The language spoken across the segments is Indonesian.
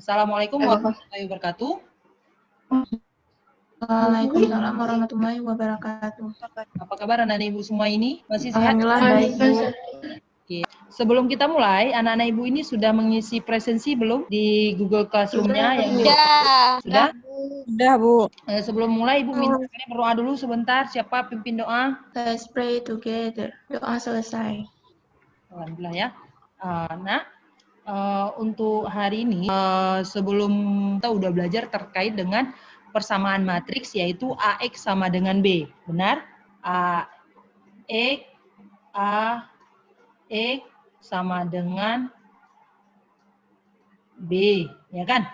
Assalamualaikum warahmatullahi wabarakatuh. Waalaikumsalam warahmatullahi wabarakatuh. Apa kabar anak-anak ibu semua ini? Masih sehat? Alhamdulillah baik, Bu. Oke. Sebelum kita mulai, anak-anak ibu ini sudah mengisi presensi belum di Google Classroom-nya? Sudah? Sudah, Bu. Sebelum mulai, ibu minta kalian berdoa dulu sebentar. Siapa pimpin doa? Let's pray together. Doa selesai. Alhamdulillah ya. Nah, untuk hari ini, sebelum kita udah belajar terkait dengan persamaan matriks, yaitu AX sama dengan B. Benar? AX sama dengan B, ya kan?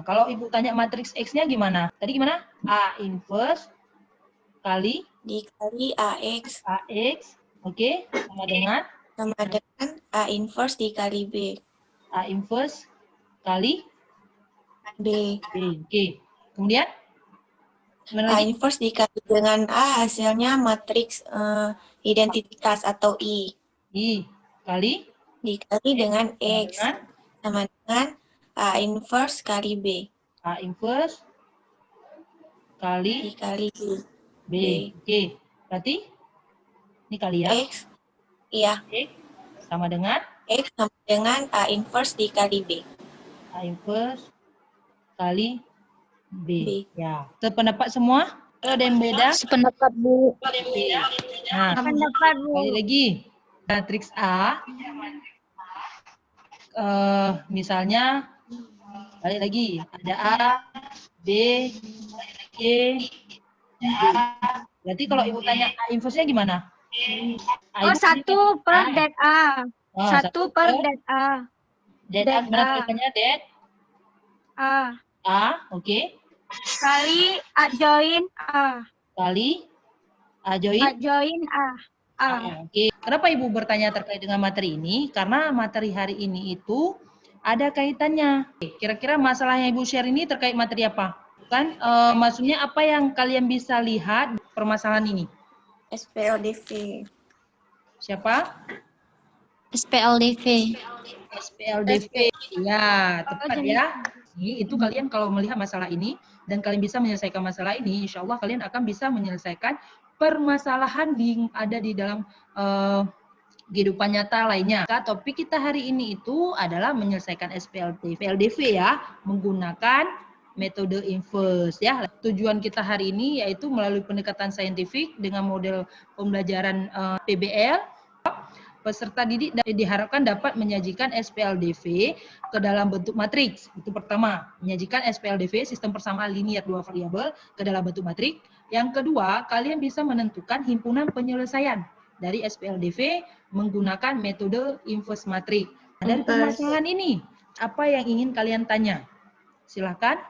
Kalau ibu tanya matriks X-nya gimana? Tadi gimana? A inverse kali dikali AX oke, sama dengan A inverse dikali B. A inverse kali B. Oke. Kemudian A inverse dikali dengan A, hasilnya matriks identitas atau I. I kali Dikali dengan X sama dengan A inverse kali B. A inverse kali dikali B. Oke. Berarti ini kali ya? X. Iya. X sama dengan X sama dengan A inverse dikali B. A inverse kali B. Ya. Sependapat semua? Kalau ada yang beda? Sependapat, Bu. Nah, Sependapat, Bu. kali lagi. Matriks A. Misalnya, balik lagi. Ada A, B, C, D. Berarti kalau ibu tanya A inverse-nya gimana? Oh, 1 per det A. 1 per det A. Det A, gimana tulisannya? Det A. A, oke. Kali A join A. Kali A join? A join A. A. Oke. Kenapa ibu bertanya terkait dengan materi ini? Karena materi hari ini itu ada kaitannya. Kira-kira masalah yang ibu share ini terkait materi apa? Kan maksudnya apa yang kalian bisa lihat permasalahan ini? SPLDV. Siapa? SPLDV. SPLDV. Ya, tepat ya. Itu kalian kalau melihat masalah ini dan kalian bisa menyelesaikan masalah ini, insya Allah kalian akan bisa menyelesaikan permasalahan yang ada di dalam kehidupan nyata lainnya. Topik kita hari ini itu adalah menyelesaikan SPLDV ya, menggunakan metode inverse ya. Tujuan kita hari ini yaitu melalui pendekatan saintifik dengan model pembelajaran PBL. Peserta didik diharapkan dapat menyajikan SPLDV ke dalam bentuk matriks. Itu pertama, menyajikan SPLDV sistem persamaan linier dua variabel ke dalam bentuk matriks. Yang kedua, kalian bisa menentukan himpunan penyelesaian dari SPLDV menggunakan metode inverse matriks. Dari permasalahan ini, apa yang ingin kalian tanya? Silakan.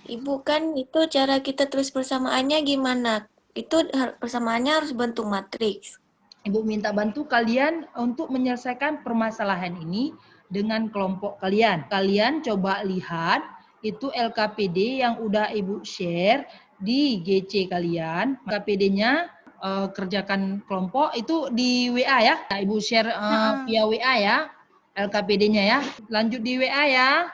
Ibu, kan itu cara kita tulis persamaannya gimana? Itu persamaannya harus bentuk matriks. Ibu minta bantu kalian untuk menyelesaikan permasalahan ini dengan kelompok kalian. Kalian coba lihat itu LKPD yang udah Ibu share di GC kalian. LKPD-nya kerjakan kelompok itu di WA ya. Ibu share via WA ya LKPD-nya ya. Lanjut di WA ya.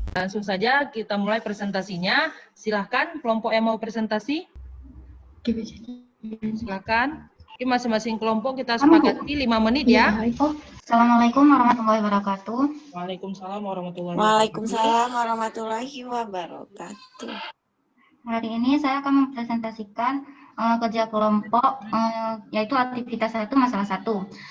Langsung saja kita mulai presentasinya. Silahkan kelompok yang mau presentasi. Silahkan. Oke, masing-masing kelompok kita sepakati 5 menit ya. Assalamualaikum warahmatullahi wabarakatuh. Waalaikumsalam warahmatullahi wabarakatuh. Waalaikumsalam warahmatullahi wabarakatuh. Hari ini saya akan mempresentasikan kerja kelompok, yaitu aktivitas 1 masalah 1.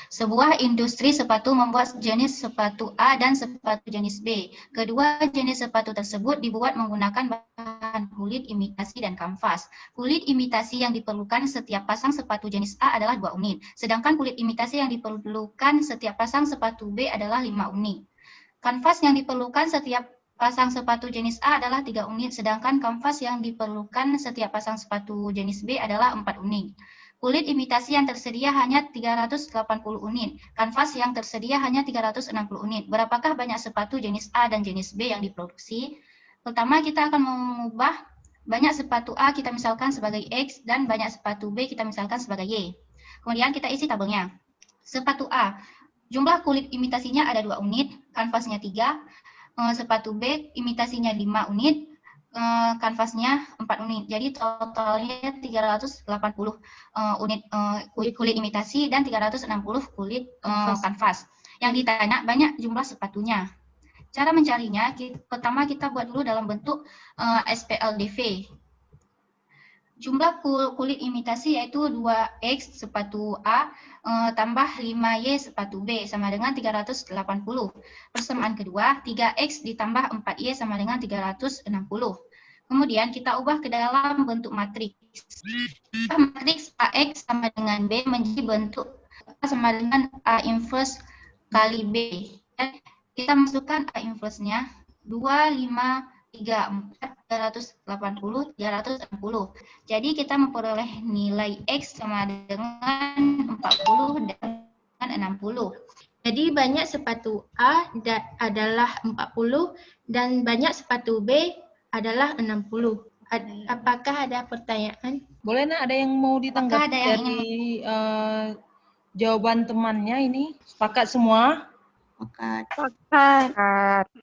Sebuah industri sepatu membuat jenis sepatu A dan sepatu jenis B. Kedua jenis sepatu tersebut dibuat menggunakan bahan menyediakan kulit, imitasi, dan kanvas. Kulit imitasi yang diperlukan setiap pasang sepatu jenis A adalah 2 unit, sedangkan kulit imitasi yang diperlukan setiap pasang sepatu B adalah 5 unit. Kanvas yang diperlukan setiap pasang sepatu jenis A adalah 3 unit, sedangkan kanvas yang diperlukan setiap pasang sepatu jenis B adalah 4 unit. Kulit imitasi yang tersedia hanya 380 unit, kanvas yang tersedia hanya 360 unit. Berapakah banyak sepatu jenis A dan jenis B yang diproduksi? Pertama, kita akan mengubah banyak sepatu A kita misalkan sebagai X dan banyak sepatu B kita misalkan sebagai Y. Kemudian kita isi tabelnya. Sepatu A, jumlah kulit imitasinya ada 2 unit, kanvasnya 3. Sepatu B, imitasinya 5 unit, kanvasnya 4 unit. Jadi totalnya 380 unit kulit imitasi dan 360 kulit kanvas. Yang ditanya banyak jumlah sepatunya. Cara mencarinya, pertama kita buat dulu dalam bentuk SPLDV. Jumlah kulit imitasi yaitu 2X sepatu A tambah 5Y sepatu B sama dengan 380. Persamaan kedua, 3X ditambah 4Y sama dengan 360. Kemudian kita ubah ke dalam bentuk matriks. Matriks AX sama dengan B menjadi bentuk A sama dengan A inverse kali B. Kita masukkan A inverse-nya 2, 5, 3, 4, 380, 360. Jadi kita memperoleh nilai X sama dengan 40 dan 60. Jadi banyak sepatu A adalah 40 dan banyak sepatu B adalah 60. Apakah ada pertanyaan? Boleh nak, ada yang mau ditanggapi Apakah ada yang dari jawaban temannya ini? Sepakat semua?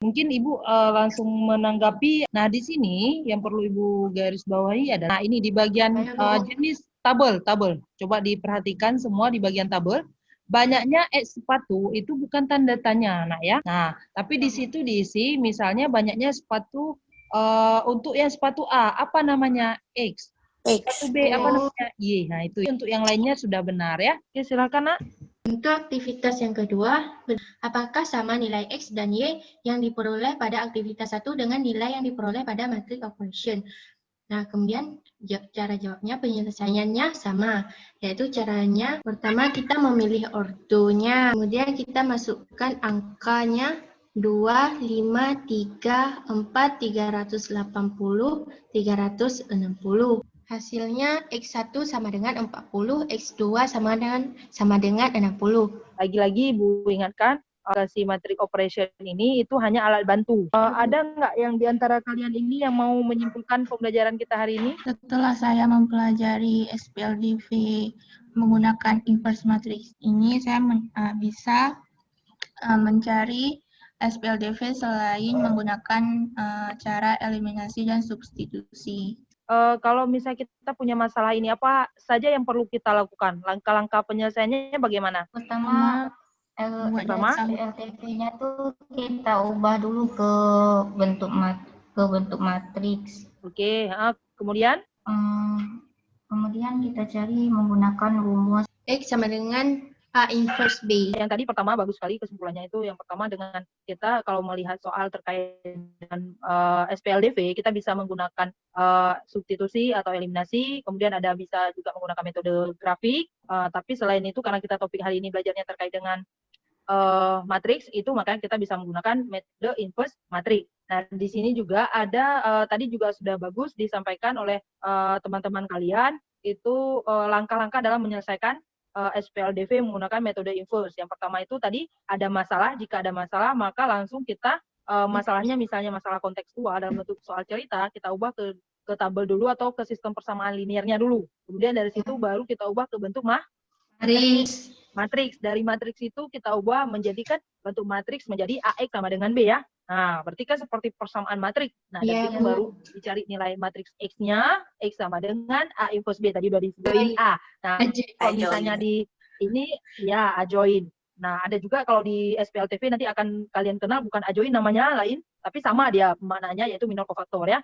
Mungkin Ibu langsung menanggapi. Nah, di sini yang perlu Ibu garis bawahi adalah ini di bagian jenis tabel. Coba diperhatikan semua di bagian tabel. Banyaknya X sepatu itu bukan tanda tanya, nak ya. Nah, tapi di situ diisi misalnya banyaknya sepatu untuk yang sepatu A apa namanya? X. Sepatu B apa namanya? Y. Nah, itu untuk yang lainnya sudah benar ya. Oke, silakan nak. Untuk aktivitas yang kedua, apakah sama nilai X dan Y yang diperoleh pada aktivitas 1 dengan nilai yang diperoleh pada matrix operation? Nah, kemudian cara jawabnya, penyelesaiannya sama, yaitu caranya pertama kita memilih ordonya, kemudian kita masukkan angkanya 2, 5, 3, 4, 380, 360. Hasilnya X1 sama dengan 40, X2 sama dengan 60. Lagi-lagi Ibu ingatkan, si matrix operation ini itu hanya alat bantu. Ada nggak yang di antara kalian ini yang mau menyimpulkan pembelajaran kita hari ini? Setelah saya mempelajari SPLDV menggunakan inverse matrix ini, saya bisa mencari SPLDV selain menggunakan cara eliminasi dan substitusi. Kalau misalnya kita punya masalah ini, apa saja yang perlu kita lakukan? Langkah-langkah penyelesaiannya bagaimana? Pertama, SPLDV-nya tuh kita ubah dulu ke bentuk matriks. Oke, kemudian? Kemudian kita cari menggunakan rumus X sama dengan A inverse B. Yang tadi pertama bagus sekali kesimpulannya itu. Yang pertama dengan kita kalau melihat soal terkait dengan SPLDV, kita bisa menggunakan substitusi atau eliminasi. Kemudian ada bisa juga menggunakan metode grafik. Tapi selain itu karena kita topik hari ini belajarnya terkait dengan matriks itu, makanya kita bisa menggunakan metode inverse matriks. Nah, di sini juga ada tadi juga sudah bagus disampaikan oleh teman-teman kalian itu langkah-langkah dalam menyelesaikan SPLDV menggunakan metode inverse. Yang pertama itu tadi ada masalah, jika ada masalah maka langsung kita masalahnya misalnya masalah kontekstual dalam bentuk soal cerita, kita ubah ke tabel dulu atau ke sistem persamaan linearnya dulu. Kemudian dari situ baru kita ubah ke bentuk matriks. Dari matriks itu kita ubah menjadikan bentuk matriks menjadi AX sama dengan B ya. Nah, berarti kan seperti persamaan matriks. Nah, dari situ baru dicari nilai matriks X-nya, X sama dengan A inverse B. Tadi udah disebutin A. Nah, kalau misalnya di ini, ya adjoin. Nah, ada juga kalau di SPLTV nanti akan kalian kenal, bukan adjoin namanya lain, tapi sama dia maknanya, yaitu minor cofactor ya.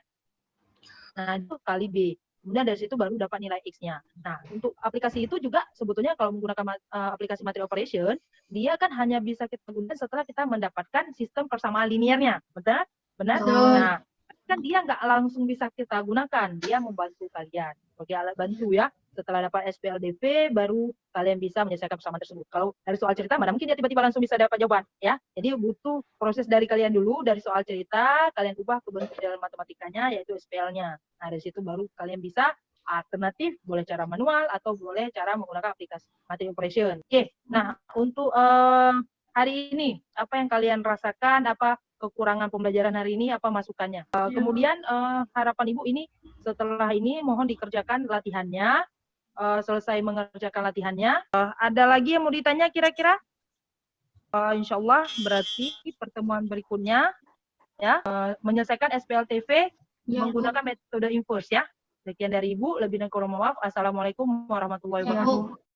Nah, itu kali B. Kemudian dari situ baru dapat nilai X-nya. Nah, untuk aplikasi itu juga sebetulnya kalau menggunakan aplikasi matrix operation, dia kan hanya bisa kita gunakan setelah kita mendapatkan sistem persamaan linearnya. Benar? Benar? Nah, kan dia nggak langsung bisa kita gunakan, dia membantu kalian sebagai alat bantu ya. Setelah dapat SPLDP, baru kalian bisa menyelesaikan persamaan tersebut. Kalau dari soal cerita, mana mungkin dia tiba-tiba langsung bisa dapat jawaban ya. Jadi butuh proses dari kalian dulu, dari soal cerita, kalian ubah ke bentuk dalam matematikanya, yaitu SPL-nya. Nah, dari situ baru kalian bisa alternatif, boleh cara manual atau boleh cara menggunakan aplikasi Matrix Operation. Oke, nah untuk hari ini, apa yang kalian rasakan, apa kekurangan pembelajaran hari ini, apa masukannya. Kemudian harapan Ibu ini, setelah ini mohon dikerjakan latihannya, selesai mengerjakan latihannya. Ada lagi yang mau ditanya kira-kira? Insya Allah berarti pertemuan berikutnya, ya, menyelesaikan SPLTV menggunakan metode inverse ya. Sekian dari Ibu, lebih dan kurang mohon maaf. Assalamualaikum warahmatullahi wabarakatuh.